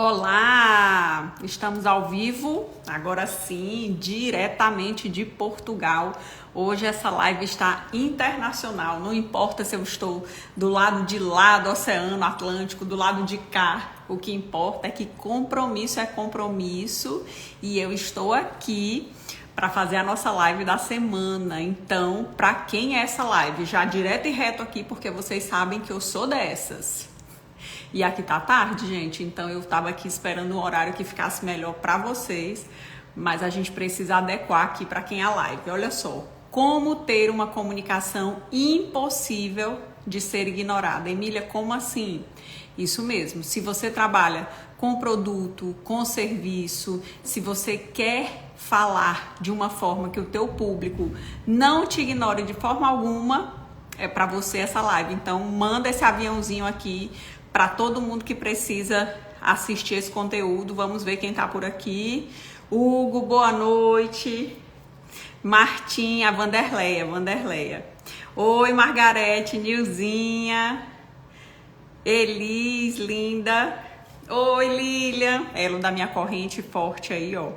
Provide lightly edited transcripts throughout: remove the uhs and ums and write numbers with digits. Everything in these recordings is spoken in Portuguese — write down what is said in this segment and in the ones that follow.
Olá! Estamos ao vivo, agora sim, diretamente de Portugal. Hoje essa live está internacional, não importa se eu estou do lado de lá do Oceano Atlântico, do lado de cá, o que importa é que compromisso é compromisso e eu estou aqui para fazer a nossa live da semana. Então, para quem é essa live? Já direto e reto aqui, porque vocês sabem que eu sou dessas. E aqui tá tarde, gente, então eu tava aqui esperando um horário que ficasse melhor para vocês, mas a gente precisa adequar aqui para quem é a live. Olha só, como ter uma comunicação impossível de ser ignorada. Emília, como assim? Isso mesmo, se você trabalha com produto, com serviço, se você quer falar de uma forma que o teu público não te ignore de forma alguma, é para você essa live. Então manda esse aviãozinho aqui para todo mundo que precisa assistir esse conteúdo. Vamos ver quem tá por aqui. Hugo, boa noite. Martim, a Vanderleia. Oi, Margarete, Nilzinha. Elis, linda. Oi, Lilian. Elo da minha corrente forte aí, ó.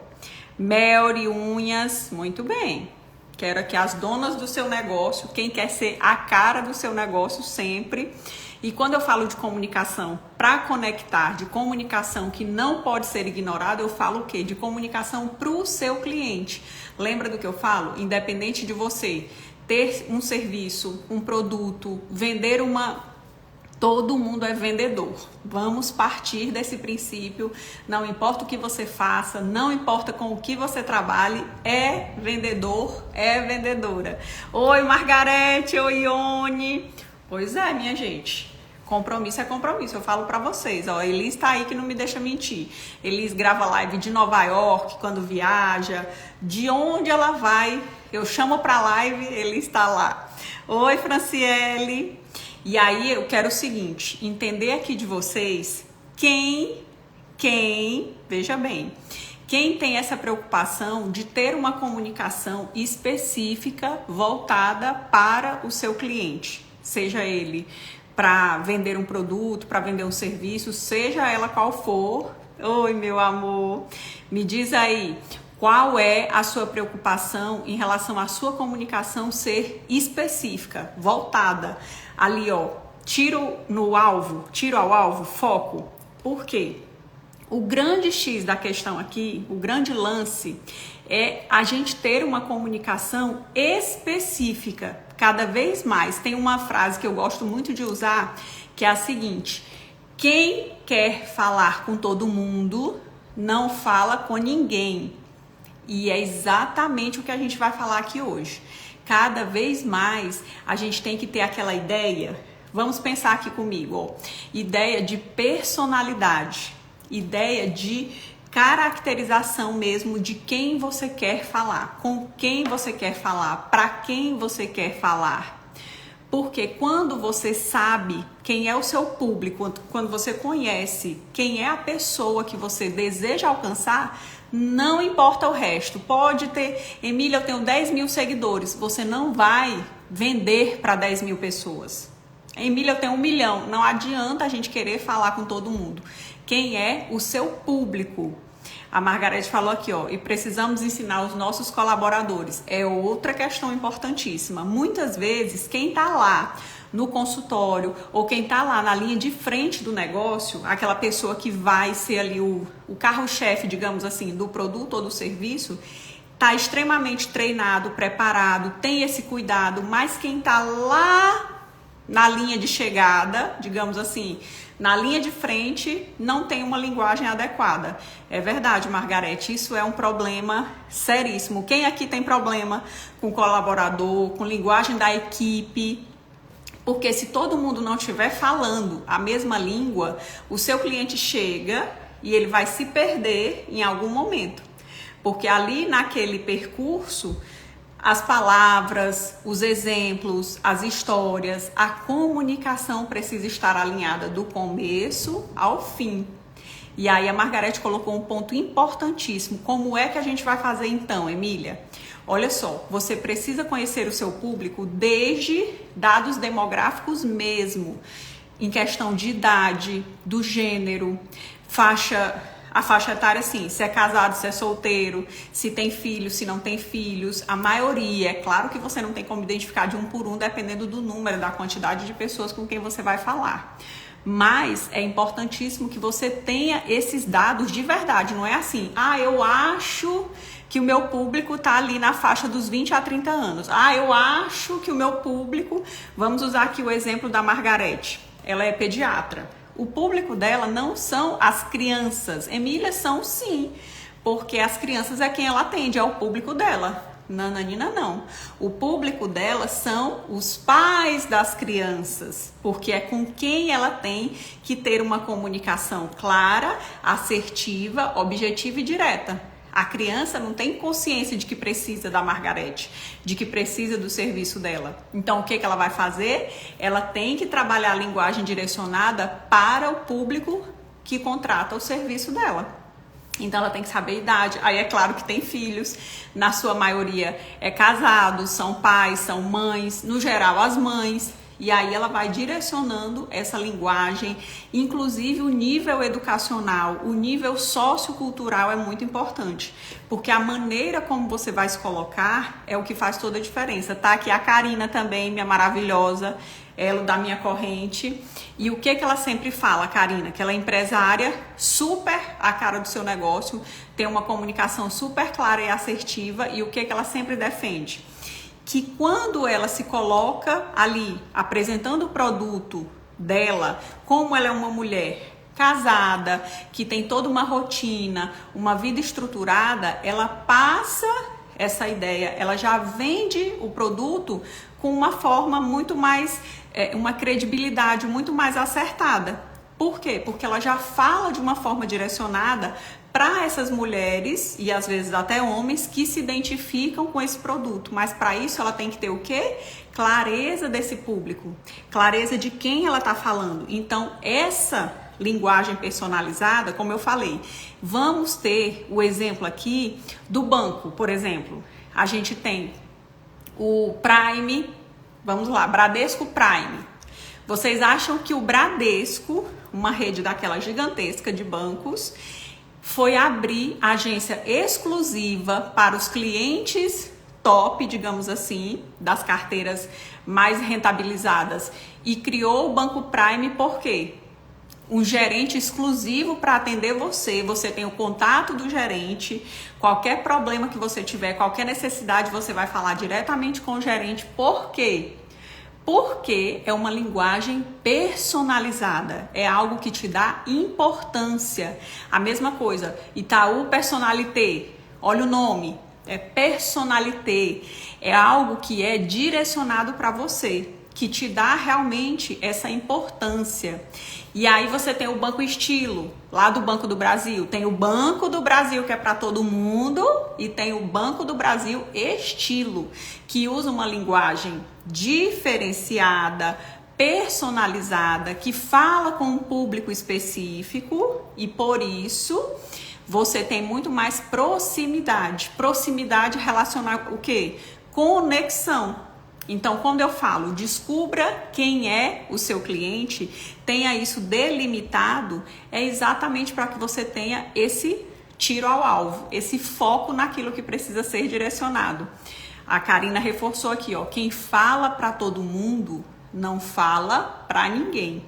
Melry, unhas. Muito bem. Quero aqui as donas do seu negócio, quem quer ser a cara do seu negócio sempre. E quando eu falo de comunicação para conectar, de comunicação que não pode ser ignorada, eu falo o quê? De comunicação para o seu cliente. Lembra do que eu falo? Independente de você ter um serviço, um produto, vender uma... Todo mundo é vendedor. Vamos partir desse princípio. Não importa o que você faça, não importa com o que você trabalhe, é vendedor, é vendedora. Oi, Margarete, oi, Ione. Pois é, minha gente. Compromisso é compromisso, eu falo pra vocês, ó, Elis tá aí que não me deixa mentir. Elis grava live de Nova York, quando viaja, de onde ela vai, eu chamo pra live, Elis tá lá. Oi, Franciele. E aí eu quero o seguinte, entender aqui de vocês, veja bem, quem tem essa preocupação de ter uma comunicação específica voltada para o seu cliente, seja ele para vender um produto, para vender um serviço, seja ela qual for. Oi, meu amor, me diz aí, qual é a sua preocupação em relação à sua comunicação ser específica, voltada ali, ó, tiro ao alvo, foco. Por quê? O grande X da questão aqui, o grande lance é a gente ter uma comunicação específica. Cada vez mais, tem uma frase que eu gosto muito de usar, que é a seguinte: quem quer falar com todo mundo, não fala com ninguém. E é exatamente o que a gente vai falar aqui hoje. Cada vez mais, a gente tem que ter aquela ideia, vamos pensar aqui comigo, ó, ideia de personalidade, ideia de caracterização mesmo de quem você quer falar, com quem você quer falar, para quem você quer falar. Porque quando você sabe quem é o seu público, quando você conhece quem é a pessoa que você deseja alcançar, não importa o resto. Pode ter, Emília, eu tenho 10 mil seguidores, você não vai vender para 10 mil pessoas. Emília, eu tenho 1 milhão, não adianta a gente querer falar com todo mundo. Quem é o seu público? A Margarete falou aqui, ó, e precisamos ensinar os nossos colaboradores. É outra questão importantíssima. Muitas vezes, quem tá lá no consultório ou quem tá lá na linha de frente do negócio, aquela pessoa que vai ser ali o carro-chefe, digamos assim, do produto ou do serviço, tá extremamente treinado, preparado, tem esse cuidado, mas quem tá lá na linha de chegada, digamos assim, na linha de frente, não tem uma linguagem adequada. É verdade, Margarete, isso é um problema seríssimo. Quem aqui tem problema com colaborador, com linguagem da equipe? Porque se todo mundo não estiver falando a mesma língua, o seu cliente chega e ele vai se perder em algum momento. Porque ali naquele percurso, as palavras, os exemplos, as histórias, a comunicação precisa estar alinhada do começo ao fim. E aí a Margarete colocou um ponto importantíssimo. Como é que a gente vai fazer então, Emília? Olha só, você precisa conhecer o seu público desde dados demográficos mesmo, em questão de idade, do gênero, a faixa etária, assim, se é casado, se é solteiro, se tem filhos, se não tem filhos, a maioria. É claro que você não tem como identificar de um por um, dependendo do número, da quantidade de pessoas com quem você vai falar. Mas é importantíssimo que você tenha esses dados de verdade, não é assim, eu acho que o meu público tá ali na faixa dos 20 a 30 anos. Eu acho que o meu público, vamos usar aqui o exemplo da Margarete, ela é pediatra. O público dela não são as crianças. Emília são sim, porque as crianças é quem ela atende, é o público dela. Nananina não. O público dela são os pais das crianças, porque é com quem ela tem que ter uma comunicação clara, assertiva, objetiva e direta. A criança não tem consciência de que precisa da Margarete, de que precisa do serviço dela. Então, o que ela vai fazer? Ela tem que trabalhar a linguagem direcionada para o público que contrata o serviço dela. Então, ela tem que saber a idade. Aí, é claro que tem filhos, na sua maioria é casados, são pais, são mães, no geral as mães. E aí ela vai direcionando essa linguagem, inclusive o nível educacional, o nível sociocultural é muito importante, porque a maneira como você vai se colocar é o que faz toda a diferença. Tá aqui a Karina também, minha maravilhosa, ela da minha corrente. E o que ela sempre fala, Karina? Que ela é empresária, super a cara do seu negócio, tem uma comunicação super clara e assertiva. E o que ela sempre defende? Que quando ela se coloca ali apresentando o produto dela, como ela é uma mulher casada, que tem toda uma rotina, uma vida estruturada, ela passa essa ideia, ela já vende o produto com uma forma muito mais, uma credibilidade muito mais acertada. Por quê? Porque ela já fala de uma forma direcionada para essas mulheres e às vezes até homens que se identificam com esse produto. Mas para isso ela tem que ter o quê? Clareza desse público, clareza de quem ela está falando. Então essa linguagem personalizada, como eu falei, vamos ter o exemplo aqui do banco, por exemplo. A gente tem o Prime, vamos lá, Bradesco Prime. Vocês acham que o Bradesco, uma rede daquela gigantesca de bancos, foi abrir agência exclusiva para os clientes top, digamos assim, das carteiras mais rentabilizadas e criou o Banco Prime por quê? Um gerente exclusivo para atender você. Você tem o contato do gerente, qualquer problema que você tiver, qualquer necessidade, você vai falar diretamente com o gerente. Por quê? Porque é uma linguagem personalizada, é algo que te dá importância. A mesma coisa, Itaú Personalité, olha o nome, é personalité, é algo que é direcionado para você, que te dá realmente essa importância. E aí você tem o Banco Estilo, lá do Banco do Brasil. Tem o Banco do Brasil, que é para todo mundo, e tem o Banco do Brasil Estilo, que usa uma linguagem diferenciada, personalizada, que fala com um público específico e por isso você tem muito mais proximidade. Proximidade relacionada o quê? Conexão. Então, quando eu falo descubra quem é o seu cliente, tenha isso delimitado, é exatamente para que você tenha esse tiro ao alvo, esse foco naquilo que precisa ser direcionado. A Karina reforçou aqui, ó, quem fala para todo mundo não fala para ninguém.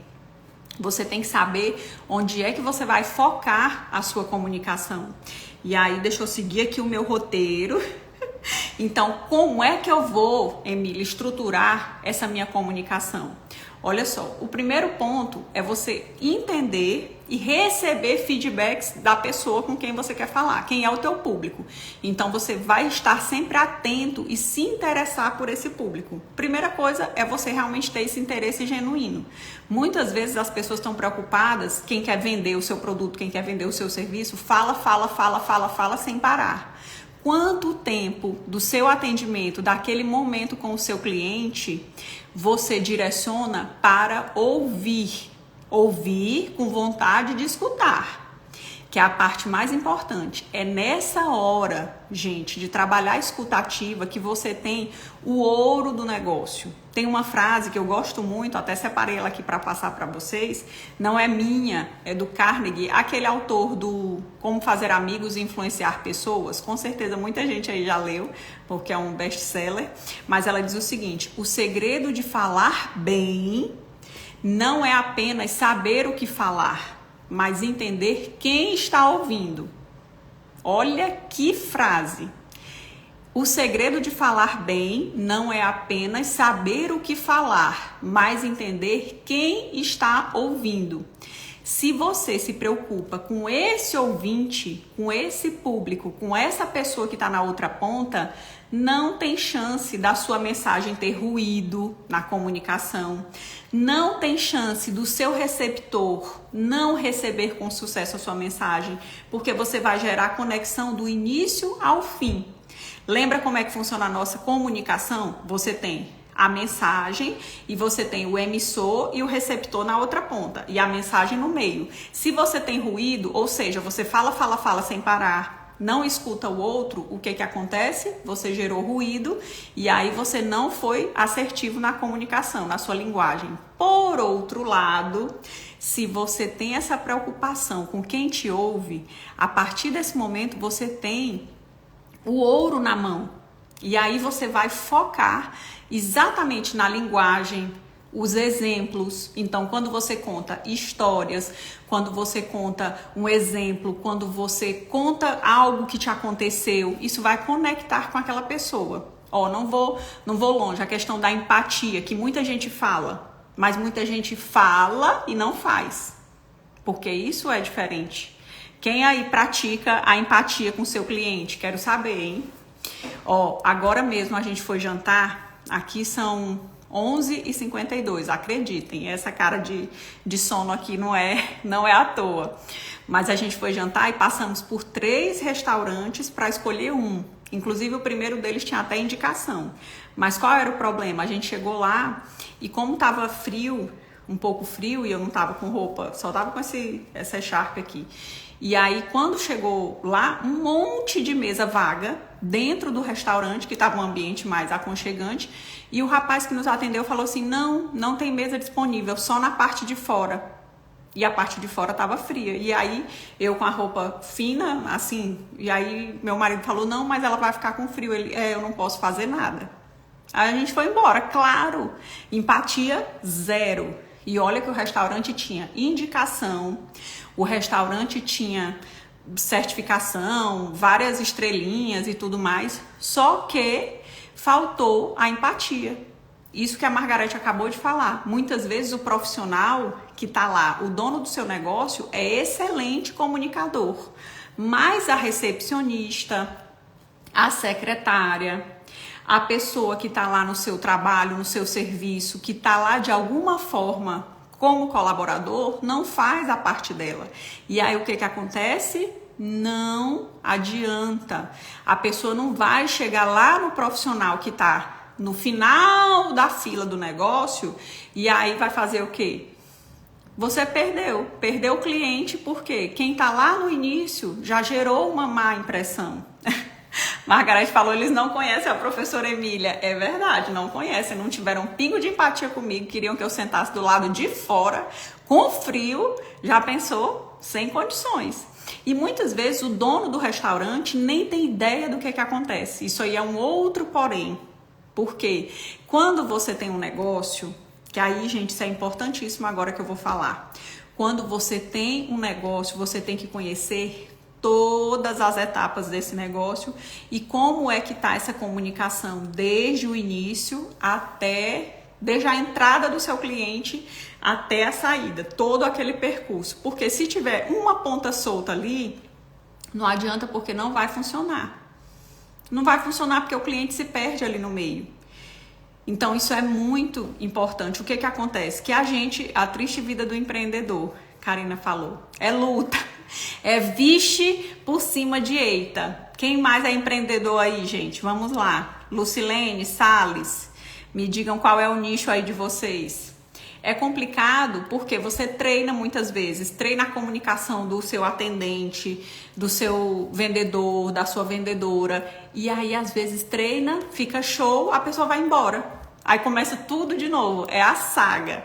Você tem que saber onde é que você vai focar a sua comunicação. E aí, deixa eu seguir aqui o meu roteiro. Então, como é que eu vou, Emília, estruturar essa minha comunicação? Olha só, o primeiro ponto é você entender e receber feedbacks da pessoa com quem você quer falar, quem é o teu público. Então, você vai estar sempre atento e se interessar por esse público. Primeira coisa é você realmente ter esse interesse genuíno. Muitas vezes as pessoas estão preocupadas, quem quer vender o seu produto, quem quer vender o seu serviço, fala sem parar. Quanto tempo do seu atendimento, daquele momento com o seu cliente, você direciona para ouvir? Ouvir com vontade de escutar. que é a parte mais importante. É nessa hora, gente, de trabalhar a escuta ativa que você tem o ouro do negócio. Tem uma frase que eu gosto muito, até separei ela aqui para passar para vocês, não é minha, é do Carnegie, aquele autor do Como Fazer Amigos e Influenciar Pessoas. Com certeza muita gente aí já leu, porque é um best-seller, mas ela diz o seguinte: o segredo de falar bem não é apenas saber o que falar, mas entender quem está ouvindo. Olha que frase! O segredo de falar bem não é apenas saber o que falar, mas entender quem está ouvindo. Se você se preocupa com esse ouvinte, com esse público, com essa pessoa que está na outra ponta, não tem chance da sua mensagem ter ruído na comunicação. Não tem chance do seu receptor não receber com sucesso a sua mensagem, porque você vai gerar conexão do início ao fim. Lembra como é que funciona a nossa comunicação? Você tem a mensagem e você tem o emissor e o receptor na outra ponta e a mensagem no meio. Se você tem ruído, ou seja, você fala sem parar, não escuta o outro, o que acontece? Você gerou ruído e aí você não foi assertivo na comunicação, na sua linguagem. Por outro lado, se você tem essa preocupação com quem te ouve, a partir desse momento você tem o ouro na mão. E aí você vai focar exatamente na linguagem, os exemplos. Então, quando você conta histórias, quando você conta um exemplo, quando você conta algo que te aconteceu, isso vai conectar com aquela pessoa. Ó, não vou longe, a questão da empatia, que muita gente fala, mas muita gente fala e não faz. Porque isso é diferente. Quem aí pratica a empatia com o seu cliente? Quero saber, hein? Ó, agora mesmo a gente foi jantar, aqui são 11h52, acreditem, essa cara de sono aqui não é à toa. Mas a gente foi jantar e passamos por 3 restaurantes para escolher um. Inclusive o primeiro deles tinha até indicação. Mas qual era o problema? A gente chegou lá e como tava frio, um pouco frio, e eu não tava com roupa, só tava com essa echarpe aqui. E aí, quando chegou lá, um monte de mesa vaga dentro do restaurante, que estava um ambiente mais aconchegante, e o rapaz que nos atendeu falou assim, não tem mesa disponível, só na parte de fora. E a parte de fora estava fria. E aí, eu com a roupa fina, assim, e aí meu marido falou, não, mas ela vai ficar com frio. Ele, eu não posso fazer nada. Aí a gente foi embora, claro, empatia zero. E olha que o restaurante tinha indicação, o restaurante tinha certificação, várias estrelinhas e tudo mais, só que faltou a empatia. Isso que a Margarete acabou de falar. Muitas vezes o profissional que está lá, o dono do seu negócio, é excelente comunicador, mas a recepcionista, a secretária, a pessoa que está lá no seu trabalho, no seu serviço, que está lá de alguma forma como colaborador, não faz a parte dela. E aí o que acontece? Não adianta. A pessoa não vai chegar lá no profissional que está no final da fila do negócio e aí vai fazer o quê? Você perdeu o cliente, porque quem está lá no início já gerou uma má impressão. Margarete falou, eles não conhecem a professora Emília. É verdade, não conhecem, não tiveram um pingo de empatia comigo, queriam que eu sentasse do lado de fora, com frio, já pensou? Sem condições. E muitas vezes o dono do restaurante nem tem ideia do que acontece. Isso aí é um outro porém. Porque quando você tem um negócio, que aí, gente, isso é importantíssimo agora que eu vou falar. Quando você tem um negócio, você tem que conhecer todas as etapas desse negócio e como é que tá essa comunicação desde o início desde a entrada do seu cliente até a saída, todo aquele percurso. Porque se tiver uma ponta solta ali, não adianta, porque não vai funcionar. Não vai funcionar porque o cliente se perde ali no meio. Então isso é muito importante. O que acontece? Que a triste vida do empreendedor, Karina falou, é luta. É vixe por cima de eita. Quem mais é empreendedor aí, gente? Vamos lá. Lucilene, Salles, me digam qual é o nicho aí de vocês. É complicado porque você treina muitas vezes, treina a comunicação do seu atendente, do seu vendedor, da sua vendedora, e aí às vezes treina, fica show, a pessoa vai embora. Aí começa tudo de novo, é a saga.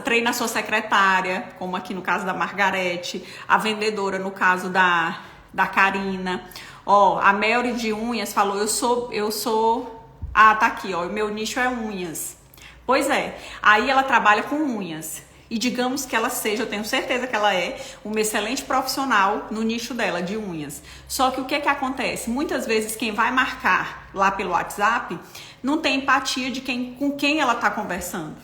Treina a sua secretária, como aqui no caso da Margarete, a vendedora no caso da Karina. Ó, a Melry de unhas falou, eu sou... Ah, tá aqui, ó, o meu nicho é unhas. Pois é, aí ela trabalha com unhas. E digamos que ela seja, eu tenho certeza que ela é, uma excelente profissional no nicho dela, de unhas. Só que o que que acontece? Muitas vezes quem vai marcar lá pelo WhatsApp não tem empatia de com quem ela está conversando.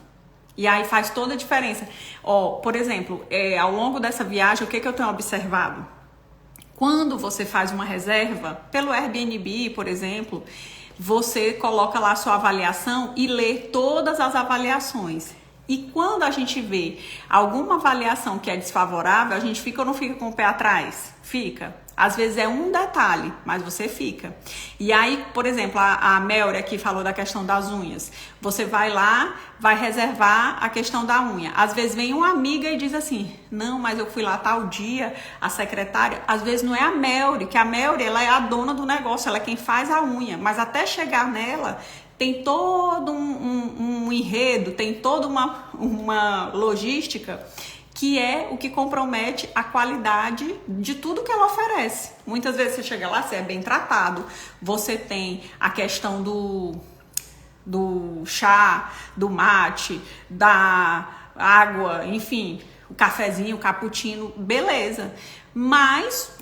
E aí faz toda a diferença. Ó, por exemplo, ao longo dessa viagem, o que que eu tenho observado? Quando você faz uma reserva, pelo Airbnb, por exemplo, você coloca lá a sua avaliação e lê todas as avaliações. E quando a gente vê alguma avaliação que é desfavorável, a gente fica ou não fica com o pé atrás? Fica. Às vezes é um detalhe, mas você fica. E aí, por exemplo, a Melry aqui falou da questão das unhas. Você vai lá, vai reservar a questão da unha. Às vezes vem uma amiga e diz assim, não, mas eu fui lá tal dia, a secretária. Às vezes não é a Melry, que a Melry ela é a dona do negócio, ela é quem faz a unha. Mas até chegar nela... tem todo um enredo, tem toda uma logística que é o que compromete a qualidade de tudo que ela oferece. Muitas vezes você chega lá, você é bem tratado, você tem a questão do chá, do mate, da água, enfim, o cafezinho, o cappuccino, beleza. Mas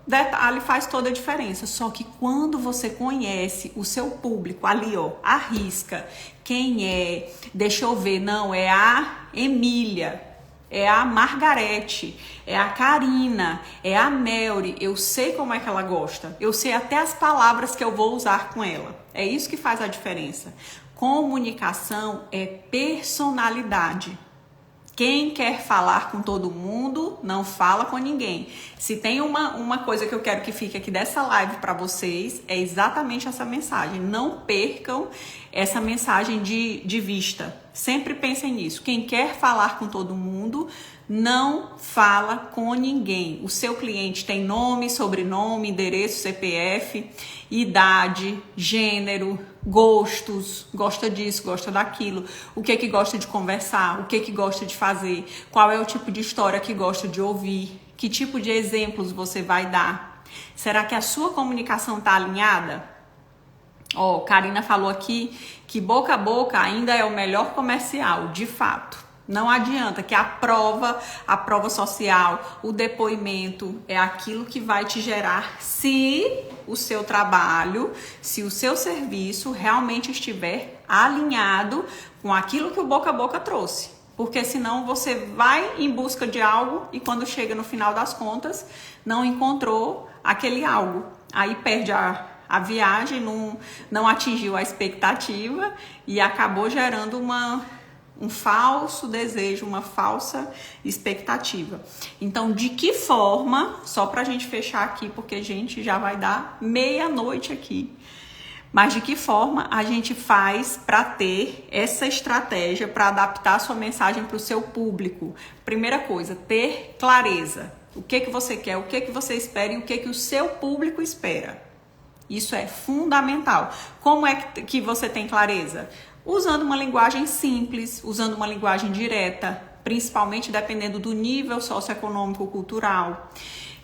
detalhe faz toda a diferença, só que quando você conhece o seu público ali, ó, arrisca quem é, deixa eu ver, não, é a Emília, é a Margarete, é a Karina, é a Melry, eu sei como é que ela gosta, eu sei até as palavras que eu vou usar com ela, é isso que faz a diferença. Comunicação é personalidade. Quem quer falar com todo mundo, não fala com ninguém. Se tem uma coisa que eu quero que fique aqui dessa live para vocês, é exatamente essa mensagem. Não percam essa mensagem de vista. Sempre pensem nisso. Quem quer falar com todo mundo, não fala com ninguém. O seu cliente tem nome, sobrenome, endereço, CPF, idade, gênero, gostos, gosta disso, gosta daquilo, o que gosta de conversar, o que gosta de fazer, qual é o tipo de história que gosta de ouvir, que tipo de exemplos você vai dar. Será que a sua comunicação está alinhada? Ó, Karina falou aqui que boca a boca ainda é o melhor comercial, de fato. Não adianta que a prova social, o depoimento é aquilo que vai te gerar se o seu trabalho, se o seu serviço realmente estiver alinhado com aquilo que o boca a boca trouxe. Porque senão você vai em busca de algo e quando chega no final das contas não encontrou aquele algo. Aí perde a viagem, não atingiu a expectativa e acabou gerando um falso desejo, uma falsa expectativa. Então, de que forma, só pra gente fechar aqui, porque, gente, já vai dar meia-noite aqui, mas de que forma a gente faz para ter essa estratégia para adaptar a sua mensagem para o seu público? Primeira coisa, ter clareza. O que você quer, o que você espera e o que o seu público espera. Isso é fundamental. Como é que você tem clareza? Usando uma linguagem simples, usando uma linguagem direta, principalmente dependendo do nível socioeconômico cultural,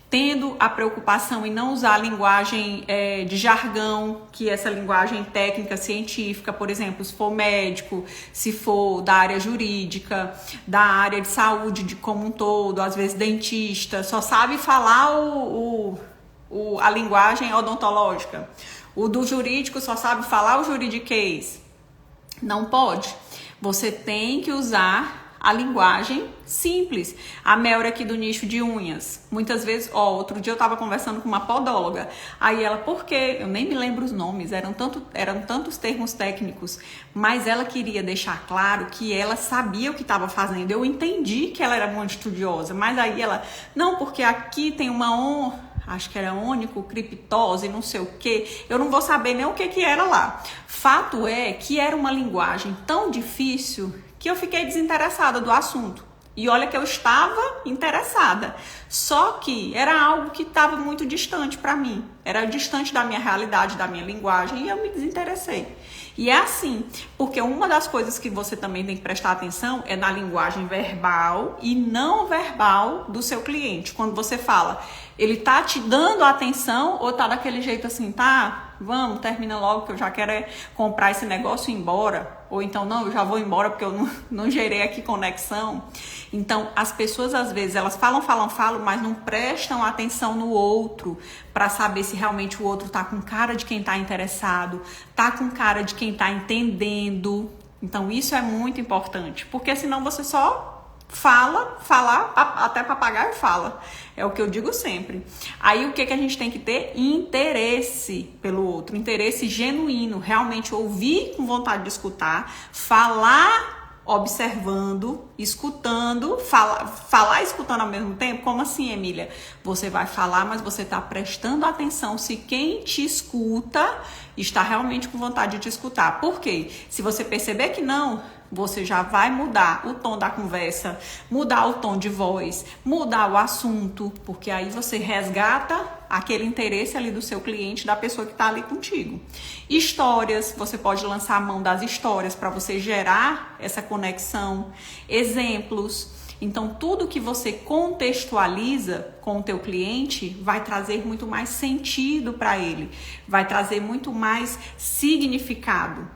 tendo a preocupação em não usar a linguagem de jargão, que é essa linguagem técnica, científica, por exemplo, se for médico, se for da área jurídica, da área de saúde como um todo, às vezes dentista, só sabe falar a linguagem odontológica. O do jurídico só sabe falar o juridiquês. Não pode. Você tem que usar a linguagem simples. A Melry aqui do nicho de unhas. Muitas vezes, outro dia eu tava conversando com uma podóloga. Aí ela, por quê? Eu nem me lembro os nomes, eram tantos termos técnicos. Mas ela queria deixar claro que ela sabia o que estava fazendo. Eu entendi que ela era muito estudiosa. Mas aí ela, não, porque aqui tem acho que era onicocriptose, não sei o que, eu não vou saber nem o que era lá. Fato é que era uma linguagem tão difícil que eu fiquei desinteressada do assunto. E olha que eu estava interessada, só que era algo que estava muito distante para mim, era distante da minha realidade, da minha linguagem, e eu me desinteressei. E é assim, porque uma das coisas que você também tem que prestar atenção é na linguagem verbal e não verbal do seu cliente. Quando você fala, ele tá te dando atenção ou tá daquele jeito assim, tá? Vamos, termina logo que eu já quero comprar esse negócio e ir embora. Ou então, não, eu já vou embora porque eu não gerei aqui conexão. Então, as pessoas às vezes, elas falam, mas não prestam atenção no outro para saber se realmente o outro tá com cara de quem tá interessado, tá com cara de quem tá entendendo. Então, isso é muito importante, porque senão você só falar, até papagaio fala. É o que eu digo sempre. Aí o que a gente tem que ter? Interesse pelo outro, interesse genuíno, realmente ouvir com vontade de escutar, falar observando, escutando, falar escutando ao mesmo tempo. Como assim, Emília? Você vai falar, mas você está prestando atenção se quem te escuta está realmente com vontade de te escutar. Por quê? Se você perceber que não, você já vai mudar o tom da conversa, mudar o tom de voz, mudar o assunto, porque aí você resgata aquele interesse ali do seu cliente, da pessoa que está ali contigo. Histórias, você pode lançar a mão das histórias para você gerar essa conexão. Exemplos. Então, tudo que você contextualiza com o teu cliente vai trazer muito mais sentido para ele, vai trazer muito mais significado.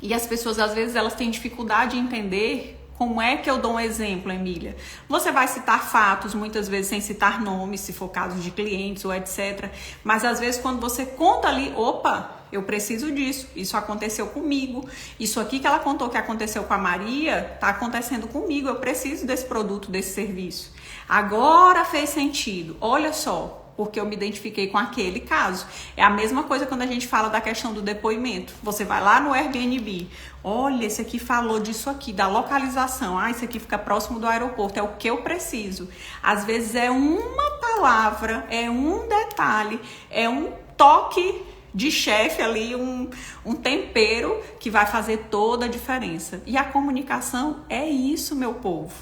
E as pessoas, às vezes, elas têm dificuldade em entender como é que eu dou um exemplo, Emília. Você vai citar fatos, muitas vezes sem citar nomes, se for caso de clientes ou etc. Mas, às vezes, quando você conta ali, opa, eu preciso disso, isso aconteceu comigo. Isso aqui que ela contou que aconteceu com a Maria, está acontecendo comigo, eu preciso desse produto, desse serviço. Agora fez sentido, olha só. Porque eu me identifiquei com aquele caso. É a mesma coisa quando a gente fala da questão do depoimento. Você vai lá no Airbnb, olha, esse aqui falou disso aqui, da localização. Ah, esse aqui fica próximo do aeroporto, é o que eu preciso. Às vezes é uma palavra, é um detalhe, é um toque de chefe ali, um tempero que vai fazer toda a diferença. E a comunicação é isso, meu povo.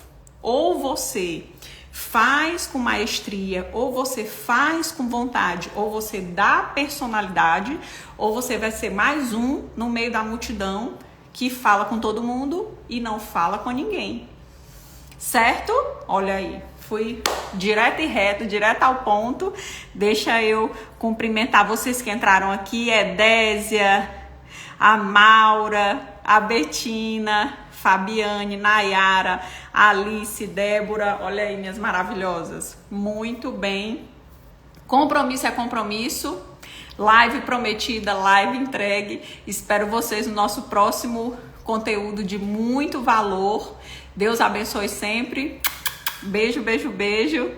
Ou você faz com maestria, ou você faz com vontade, ou você dá personalidade, ou você vai ser mais um no meio da multidão que fala com todo mundo e não fala com ninguém. Certo? Olha aí, fui direto e reto, direto ao ponto. Deixa eu cumprimentar vocês que entraram aqui, Désia, a Maura, a Betina, Fabiane, Nayara, Alice, Débora, olha aí minhas maravilhosas. Muito bem. Compromisso é compromisso. Live prometida, live entregue. Espero vocês no nosso próximo conteúdo de muito valor. Deus abençoe sempre. Beijo, beijo, beijo.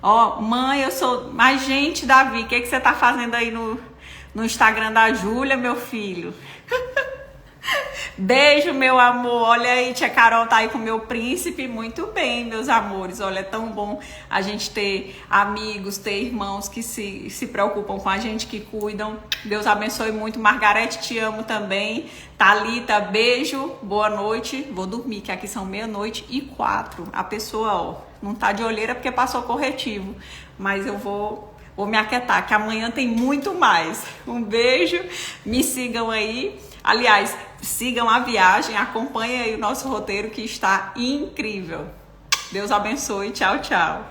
Ó, mãe, eu sou... Mas, gente, Davi, o que você tá fazendo aí no Instagram da Júlia, meu filho? Beijo, meu amor. Olha aí, tia Carol tá aí com o meu príncipe. Muito bem, meus amores. Olha, é tão bom a gente ter amigos, ter irmãos que se preocupam com a gente, que cuidam. Deus abençoe muito. Margarete, te amo também. Thalita, beijo. Boa noite. Vou dormir, que aqui são 00:04. A pessoa, ó, não tá de olheira porque passou corretivo. Mas eu vou me aquietar, que amanhã tem muito mais. Um beijo. Me sigam aí. Aliás, sigam a viagem, acompanhem aí o nosso roteiro que está incrível. Deus abençoe. Tchau, tchau.